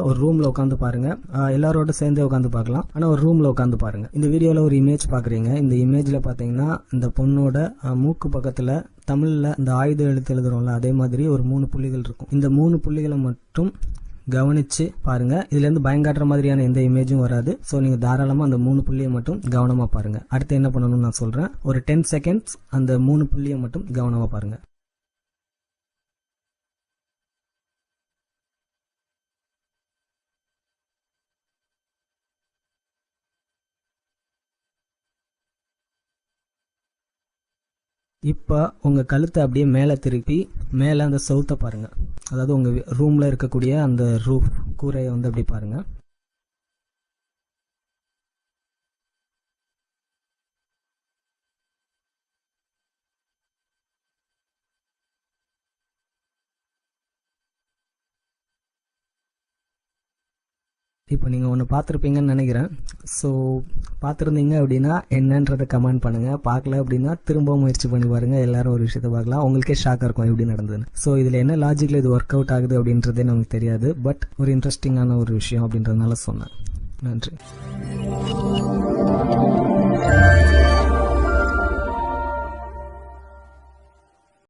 ஒரு ரூம்ல உட்காந்து பாருங்க. எல்லாரோட சேர்ந்து உட்காந்து பார்க்கலாம். ஆனா ஒரு ரூம்ல உட்காந்து பாருங்க. இந்த வீடியோல ஒரு இமேஜ் பாக்குறீங்க. இந்த இமேஜ்ல பாத்தீங்கன்னா இந்த பொண்ணோட மூக்கு பக்கத்துல தமிழ்ல இந்த ஆயுத எழுத்து எழுதுறோம்ல அதே மாதிரி ஒரு 3 புள்ளிகள் இருக்கும். இந்த 3 புள்ளிகளை மட்டும் கவனிச்சு பாருங்க. இதுல இருந்து பயங்காட்டுற மாதிரியான எந்த இமேஜும் வராது. சோ நீங்க தாராளமா அந்த 3 புள்ளியை மட்டும் கவனமா பாருங்க. அடுத்து என்ன பண்ணணும்னு நான் சொல்றேன். ஒரு 10 செகண்ட்ஸ் அந்த 3 புள்ளியை மட்டும் கவனமா பாருங்க. இப்ப உங்க கழுத்தை அப்படியே மேல திருப்பி மேல அந்த சவுத்தை பாருங்க. அதாவது உங்க ரூம்ல இருக்கக்கூடிய அந்த ரூஃப் கூரையை வந்து அப்படி பாருங்க. இப்போ நீங்கள் ஒன்று பார்த்துருப்பீங்கன்னு நினைக்கிறேன். ஸோ பார்த்துருந்தீங்க அப்படின்னா என்னன்றதை கமெண்ட் பண்ணுங்கள். பார்க்கல அப்படின்னா திரும்ப முயற்சி பண்ணி பாருங்கள். எல்லாரும் ஒரு விஷயத்தை பார்க்கலாம். உங்களுக்கே ஷாக்காக இருக்கும் எப்படி நடந்ததுன்னு. ஸோ இதில் என்ன லாஜிக்கில் இது ஒர்க் அவுட் ஆகுது அப்படின்றதே நமக்கு தெரியாது. பட் ஒரு இன்ட்ரெஸ்டிங்கான ஒரு விஷயம் அப்படின்றதுனால சொன்னேன். நன்றி.